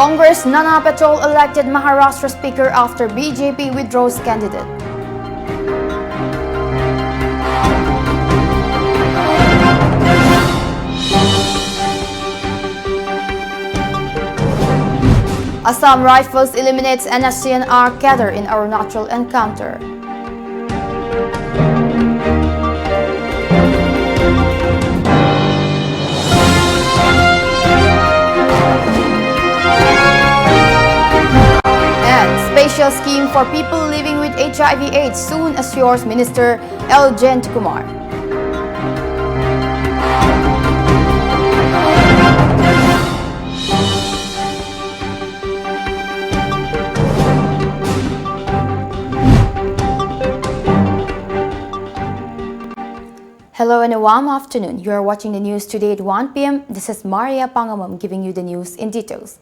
Congress Nana Patel elected Maharashtra Speaker after BJP withdraws candidate. Assam Rifles eliminates NSCNR cadre in Arunachal encounter. Special scheme for people living with HIV/AIDS soon assures Minister L. Kumar. Hello and a warm afternoon. You are watching the news today at 1 p.m. This is Maria Pangamam giving you the news in details.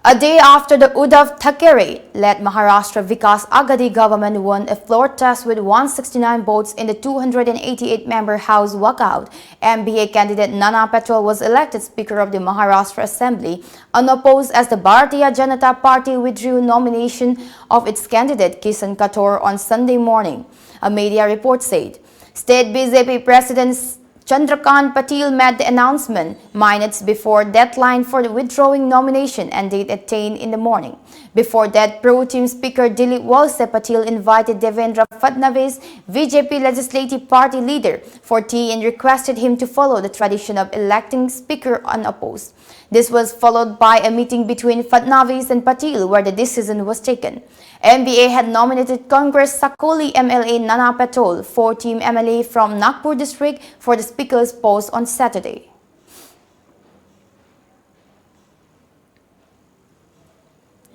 A day after the Uddhav Thackeray-led Maharashtra Vikas Aghadi government won a floor test with 169 votes in the 288-member House walkout, MBA candidate Nana Patel was elected Speaker of the Maharashtra Assembly, unopposed as the Bharatiya Janata Party withdrew nomination of its candidate Kisan Kathor on Sunday morning, a media report said. State BJP President Chandrakant Patil made the announcement minutes before deadline for the withdrawing nomination ended at 10 in the morning. Before that, Pro-Team Speaker Dilip Walse Patil invited Devendra Fadnavis, BJP Legislative Party leader, for tea and requested him to follow the tradition of electing Speaker unopposed. This was followed by a meeting between Fadnavis and Patil where the decision was taken. MBA had nominated Congress Sakoli MLA Nana Patel, 4-team MLA from Nagpur district, for the Speaker's post on Saturday.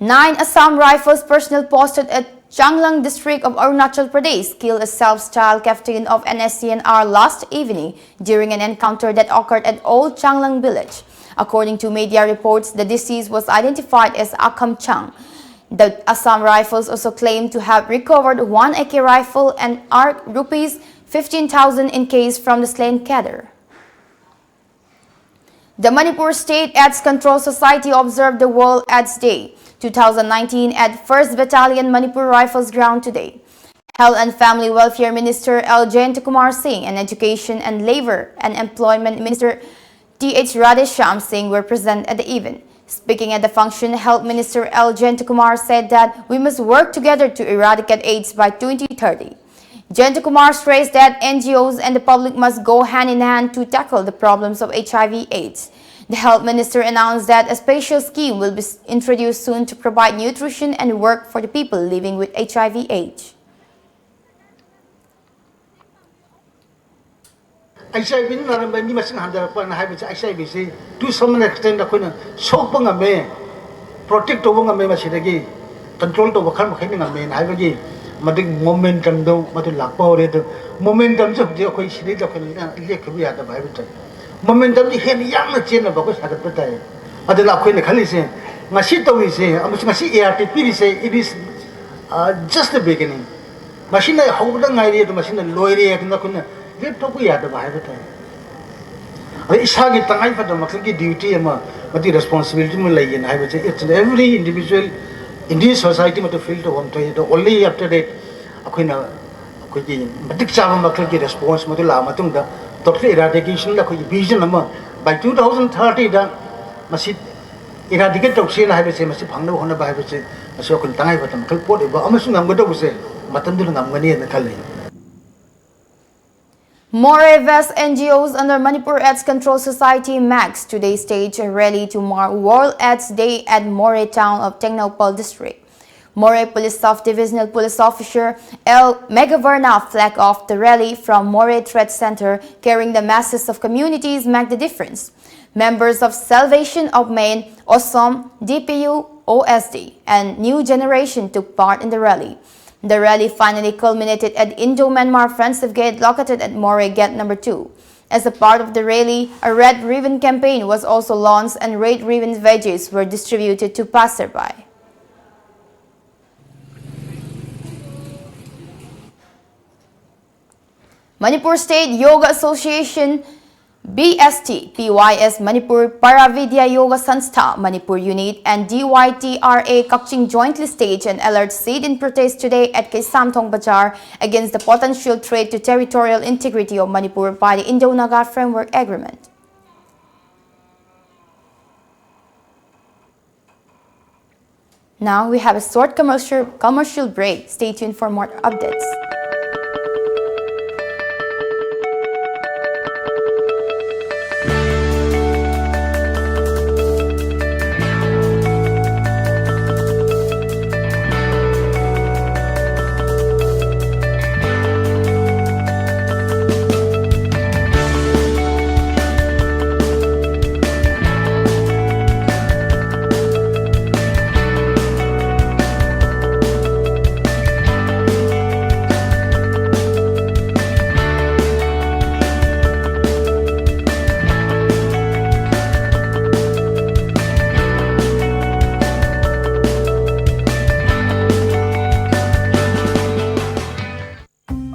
Nine Assam Rifles personnel posted at Changlang district of Arunachal Pradesh killed a self-styled captain of NSCNR last evening during an encounter that occurred at Old Changlang village. According to media reports, the deceased was identified as Akam Chang. The Assam Rifles also claimed to have recovered one AK rifle and rupees 15,000 in case from the slain cadre. The Manipur State AIDS Control Society observed the World AIDS Day 2019 at 1st Battalion Manipur Rifles Ground today. Health and Family Welfare Minister L. Kumar Singh and Education and Labor and Employment Minister T.H. Radhesham Singh were present at the event. Speaking at the function, Health Minister L. Kumar said that we must work together to eradicate AIDS by 2030. Kumar stressed that NGOs and the public must go hand in hand to tackle the problems of HIV/AIDS. The Health Minister announced that a special scheme will be introduced soon to provide nutrition and work for the people living with HIV/AIDS. HIV naramban ni masin handarappa na haiba HIV se to some extent akoina sokpa ngame protect to ngame masidagi control to bakhan makhai ngame haiba gi madig momentum do matu lakpa ore to momentum se je akoi sidi da khani lekhu ya da haiba ta momentum ni hen yamna chena ba ko sagat pa tai adela akoina khali se ngasi to wi se ngasi ART piri se it is just the beginning machine hawda ngai re to machine loire ya na kuna get to ya da bai bata ai isa gi tangai fa da makal gi duty ama mati responsibility mu lai yin hai bache it's every individual in this society mati feel to hom to only after that akoina akoi gi matik cha makal gi response mati la matung da total eradication da khoi vision ama by 2030 da masi eradicate to se na hai bache masi phangna hona bai bache masi akoi tangai fa da makal pot ba amasu ngam ga da buse matam du ngam ngani na khali. More West NGOs under Manipur AIDS Control Society MAX today staged a rally to mark World AIDS Day at More town of Tengnaupal district. More Police Divisional Police Officer L. Megavarna flagged off the rally from More Trade Center carrying the messages of communities make the difference. Members of Salvation of Maine, OSOM, DPU, OSD, and New Generation took part in the rally. The rally finally culminated at Indo-Myanmar Friendship Gate located at More Gate number 2. As a part of the rally, a red ribbon campaign was also launched and red ribbon veggies were distributed to passersby. Manipur State Yoga Association BST, PYS Manipur Paravidya Yoga Sanstha, Manipur Unit and DYTRA Kakching jointly staged an alert sit-in protest today at Samthong Bazar against the potential threat to territorial integrity of Manipur by the Indo-Naga Framework Agreement. Now we have a short commercial break. Stay tuned for more updates.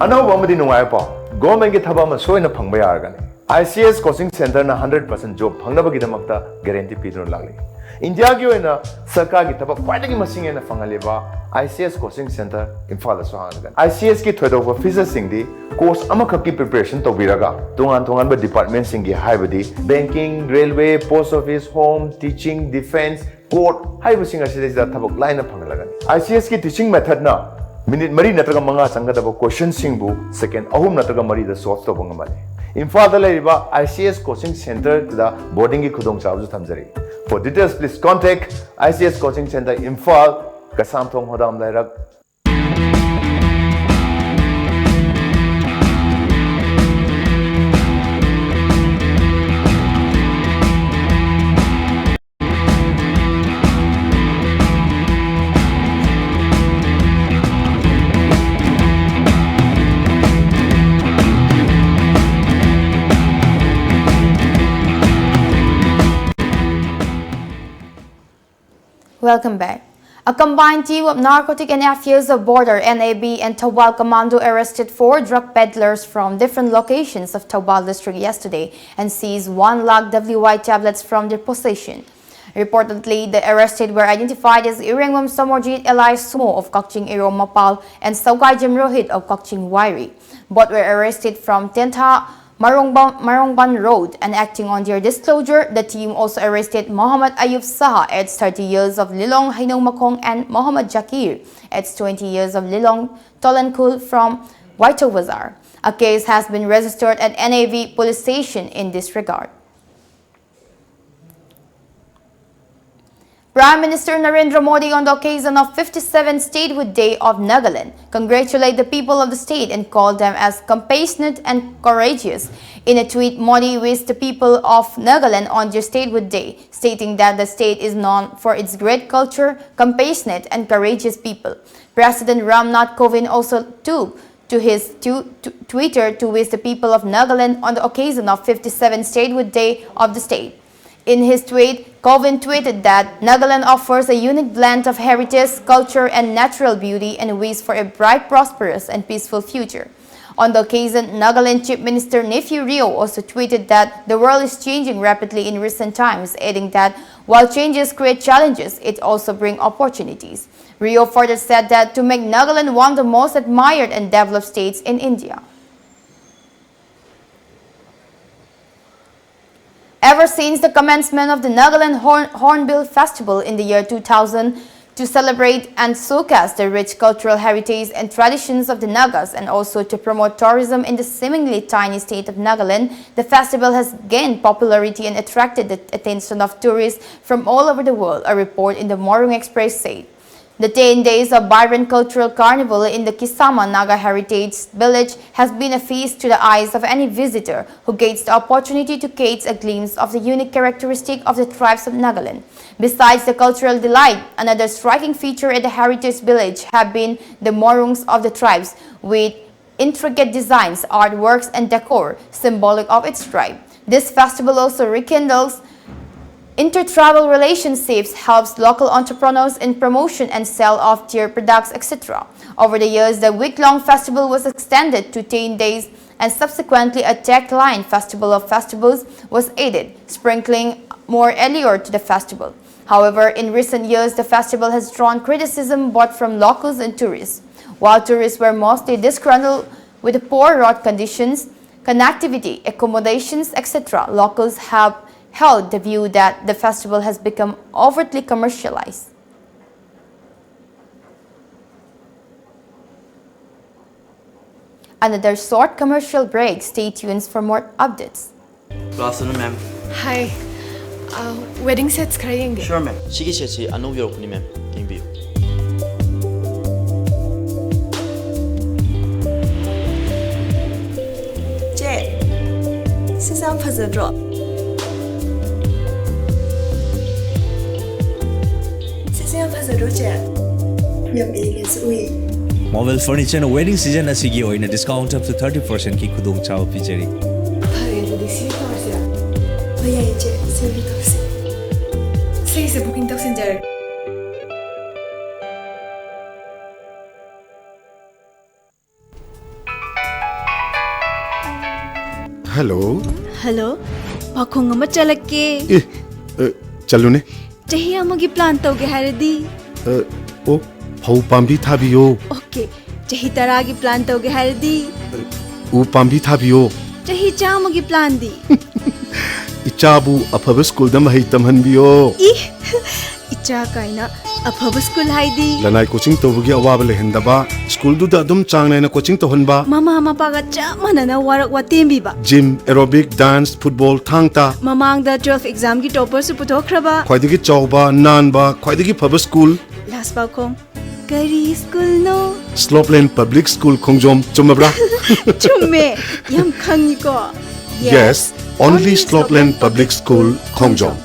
Ano ba madi nungai pa? Government ki thaba ma soina phangba yargani. ICS coaching center na 100% job phangna bagi damakta guarantee pidron lagli. India ki oina sarkar ki thaba kwaida ki masing ena phangaliba ICS coaching center Imphal da sohangan. ICS ki thodo officer sing di course amakha ki preparation tobiraga tungan ba department sing gi haibadi banking, railway, post office, home, teaching, defense, court haibu sing asida da thabak line na phangalagani. ICS ki teaching method na Minute Mari Nataga Manga Sangataba question Singbu, second Ahum Nataga Mari the source of Bangamali. In Father Lariba, ICS Coaching Center to the boarding Kudong Chavzu Tamzari. For details, please contact ICS Coaching Center Imphal, Kasamthong Hodam Lairak. Welcome back. A combined team of Narcotic and Affairs of Border NAB and Taubal Commando arrested 4 drug peddlers from different locations of Taubal district yesterday and seized 1 lakh WY tablets from their possession. Reportedly, the arrested were identified as Irengwam Samorjit Elias Sumo of Kakching Iro Mapal and Saukay Rohit of Kakching Wairi. Both were arrested from Tenta Marongban Road, and acting on their disclosure, the team also arrested Mohammad Ayub Saha, aged 30 years of Lilong Hainong Makong, and Mohammad Jakir, aged 20 years of Lilong Tolankul from Waito Bazar. A case has been registered at NAV police station in this regard. Prime Minister Narendra Modi, on the occasion of 57th Statehood Day of Nagaland, congratulated the people of the state and called them as compassionate and courageous. In a tweet, Modi wished the people of Nagaland on their Statehood Day, stating that the state is known for its great culture, compassionate and courageous people. President Ramnath Kovind also took to his Twitter to wish the people of Nagaland on the occasion of 57th Statehood Day of the state. In his tweet, Kovind tweeted that Nagaland offers a unique blend of heritage, culture, and natural beauty and wishes for a bright, prosperous, and peaceful future. On the occasion, Nagaland Chief Minister Nephew Rio also tweeted that the world is changing rapidly in recent times, adding that while changes create challenges, it also brings opportunities. Rio further said that to make Nagaland one of the most admired and developed states in India. Ever since the commencement of the Nagaland Hornbill Festival in the year 2000, to celebrate and showcase the rich cultural heritage and traditions of the Nagas and also to promote tourism in the seemingly tiny state of Nagaland, the festival has gained popularity and attracted the attention of tourists from all over the world, a report in the Morung Express said. The 10 days of vibrant cultural carnival in the Kisama Naga Heritage Village has been a feast to the eyes of any visitor who gets the opportunity to catch a glimpse of the unique characteristic of the tribes of Nagaland. Besides the cultural delight, another striking feature at the Heritage Village have been the morungs of the tribes with intricate designs, artworks, and decor symbolic of its tribe. This festival also rekindles inter-tribal relationships, helps local entrepreneurs in promotion and sale of their products, etc. Over the years, the week-long festival was extended to 10 days and subsequently a tagline Festival of Festivals was added, sprinkling more allure to the festival. However, in recent years, the festival has drawn criticism both from locals and tourists. While tourists were mostly disgruntled with the poor road conditions, connectivity, accommodations, etc., locals have held the view that the festival has become overtly commercialized. Another short commercial break. Stay tuned for more updates. Good afternoon, ma'am. Hi. Wedding sets khara yenge. Sure, ma'am. Sigi setsi anoubi yorokuni, ma'am. Yengbiyu. Che. Sisam phazadro. Sisam phazadro che. Yam elegant sui. Mobile furniture and wedding season asigi oina discount up to 30% ki khudong chao pijari. Phare budi si torsia. Bhaiya che seri torsi. Sei se booking tak sinjar. Hello. Hello. Pakhong ama chalake. Chalune. Chahi amagi plan tauge haradi. Oh, phau pambi thabiyo. Okay. Chahi taragi plan tauge haradi. U pambi thabiyo. Chahi chamagi plan di. Ichabu afaba school da mahai tamhanbiyo. Icha kaina afaba school haidi. Lanai coaching tobugi awaba lehendaba. School du da adum changnai na coaching to honba. Mama paga chamana na warak watembi ba. Gym, aerobic, dance, football, thangta. Mamang da 12 exam ki topper su putokhraba. Khwaidagi chawba, nanba, khwaidagi phaba school. Last pakhong. Kari school no. Slopeland Public School Khongjom chumabra. Chumme. Yam khangi ko. Yes, only Slopeland Public School Khongjom.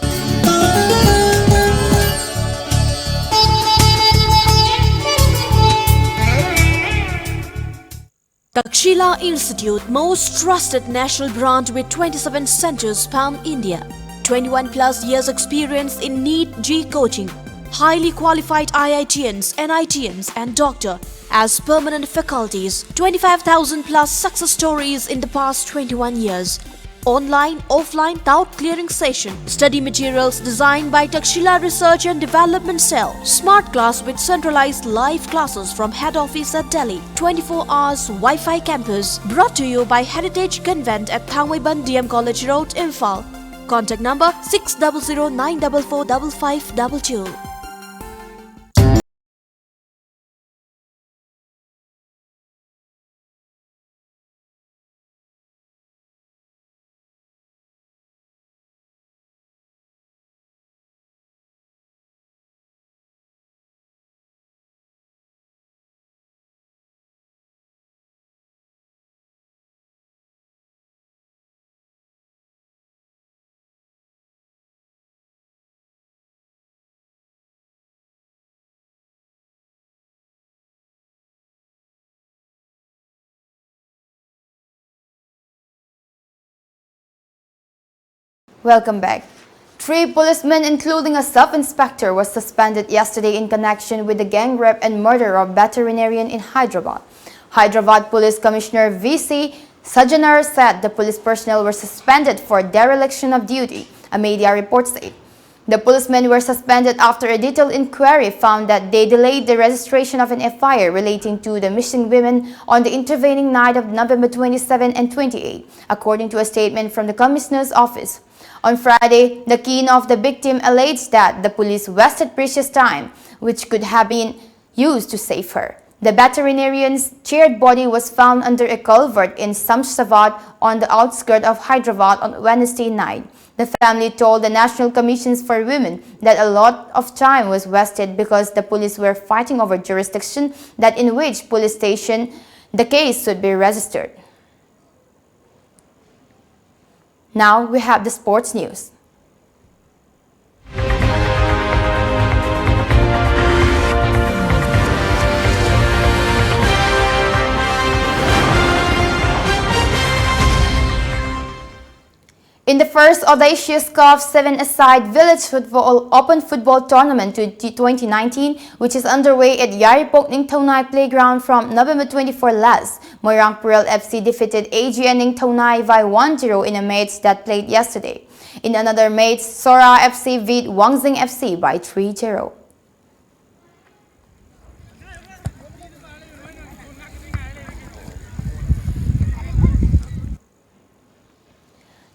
Takshila Institute, most trusted national brand with 27 centers span India. 21 plus years experience in NEET G coaching. Highly qualified IITians, NITians and doctor as permanent faculties. 25,000 plus success stories in the past 21 years. Online, offline, doubt clearing session. Study materials designed by Takshila Research and Development Cell. Smart class with centralized live classes from head office at Delhi. 24 hours Wi-Fi campus. Brought to you by Heritage Convent at Thangwaiban DM College Road, Imphal. Contact number 6009445522. Welcome back. 3 policemen, including a sub-inspector, was suspended yesterday in connection with the gang rape and murder of veterinarian in Hyderabad. Hyderabad Police Commissioner V.C. Sajanar said the police personnel were suspended for dereliction of duty, a media report said. The policemen were suspended after a detailed inquiry found that they delayed the registration of an FIR relating to the missing women on the intervening night of November 27 and 28, according to a statement from the Commissioner's office. On Friday, the kin of the victim alleged that the police wasted precious time, which could have been used to save her. The veterinarian's charred body was found under a culvert in Samshabad on the outskirts of Hyderabad on Wednesday night. The family told the National Commissions for Women that a lot of time was wasted because the police were fighting over jurisdiction that in which police station the case should be registered. Now we have the sports news. In the first audacious CAF 7-a-side Village Football Open Football Tournament 2019, which is underway at Yaripok Ningtonai Playground from November 24 last, Moirang Purel FC defeated AGN Ningtonai by 1-0 in a match that played yesterday. In another match, Sora FC beat Wangzing FC by 3-0.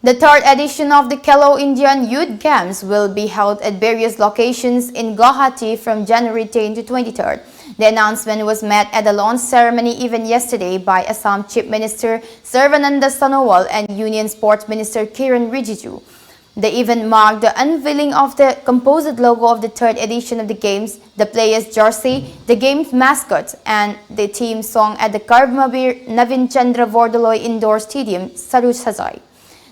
The third edition of the Khelo Indian Youth Games will be held at various locations in Guwahati from January 10 to 23rd. The announcement was made at the launch ceremony even yesterday by Assam Chief Minister Sarvananda Sonowal and Union Sports Minister Kiran Rijiju. The event marked the unveiling of the composite logo of the third edition of the Games, the players' jersey, the game's mascot, and the team song at the Karmabir Navin Chandra Bordoloi Indoor Stadium, Saru Sajai.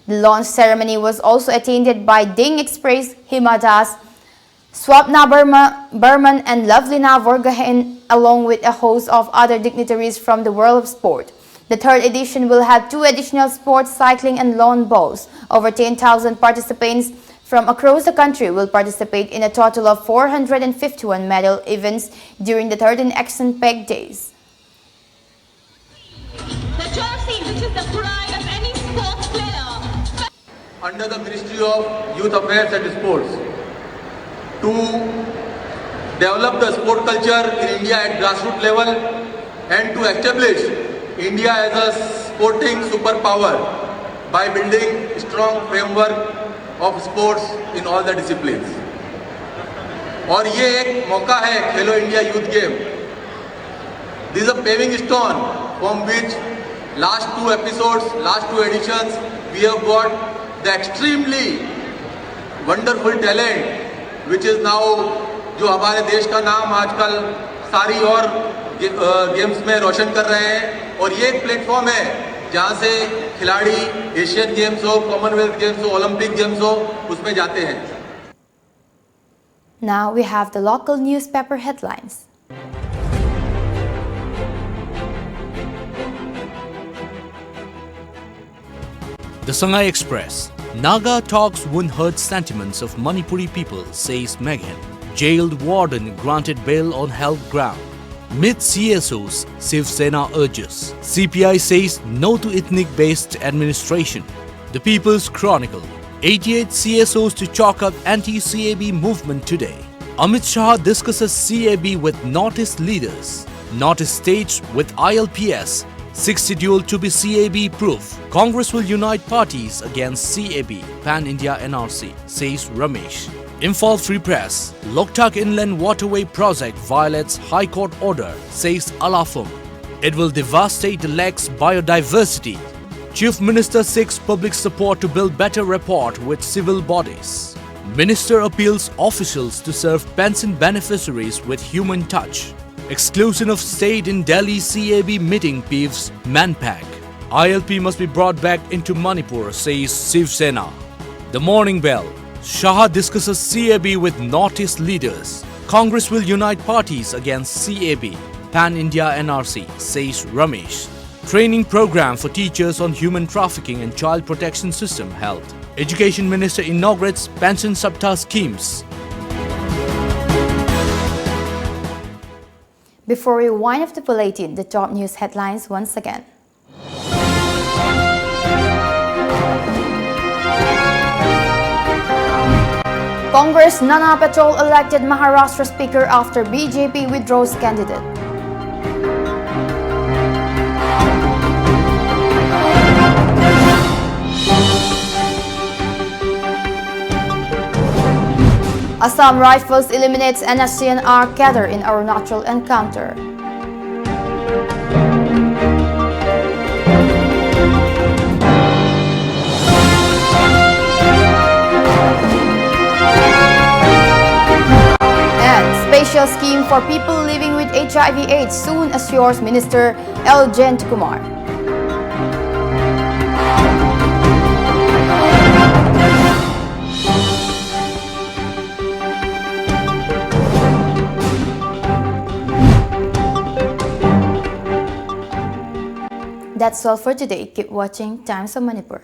The launch ceremony was also attended by Ding Express, Hima Das, Swapna Burman and Lovelina Vorgahen, along with a host of other dignitaries from the world of sport. The third edition will have 2 additional sports, cycling and lawn bowls. Over 10,000 participants from across the country will participate in a total of 451 medal events during the 13 action-packed days. The jersey, which is the pride of any sports player. Under the Ministry of Youth Affairs and Sports, to develop the sport culture in India at grassroots level and to establish India as a sporting superpower by building a strong framework of sports in all the disciplines. और ये एक मौका है खेलो India youth game. This is a paving stone from which last 2 episodes, last 2 editions, we have got the extremely wonderful talent which is now जो हमारे देश का नाम आजकल सारी और गेम्स में रोशन कर रहे हैं. और ये एक प्लेटफॉर्म है जहां से खिलाड़ी एशियन गेम्स हो, कॉमनवेल्थ गेम्स हो, ओलंपिक गेम्स हो, उसमें जाते हैं. Now we have the local newspaper headlines. The Shanghai Express. Naga talks won't hurt sentiments of Manipuri people, says Meghan. Jailed warden granted bail on health ground. Mid CSOs, Shiv Sena urges. CPI says no to ethnic-based administration. The People's Chronicle. 88 CSOs to chalk up anti-CAB movement today. Amit Shah discusses CAB with Northeast leaders. Northeast states with ILPS. 6 scheduled to be CAB proof. Congress will unite parties against CAB. Pan-India NRC, says Ramesh. Imphal Free Press. Loktak Inland Waterway Project violates High Court order, says Alafum. It will devastate the lake's biodiversity. Chief Minister seeks public support to build better rapport with civil bodies. Minister appeals officials to serve pension beneficiaries with human touch. Exclusion of state in Delhi CAB meeting peeves Manpack. ILP must be brought back into Manipur, says Shiv Sena. The Morning Bell. Shah discusses CAB with Northeast leaders. Congress will unite parties against CAB. Pan-India NRC, says Ramesh. Training program for teachers on human trafficking and child protection system held. Education Minister inaugurates pension Saptah schemes. Before we wind up the bulletin, the top news headlines once again. Congress Nana Patel elected Maharashtra Speaker after BJP withdraws candidate. Assam Rifles eliminates NSCNR cadre in Arunachal encounter. Special scheme for people living with HIV/AIDS soon, assures Minister L. Jayant Kumar. That's all for today. Keep watching Times of Manipur.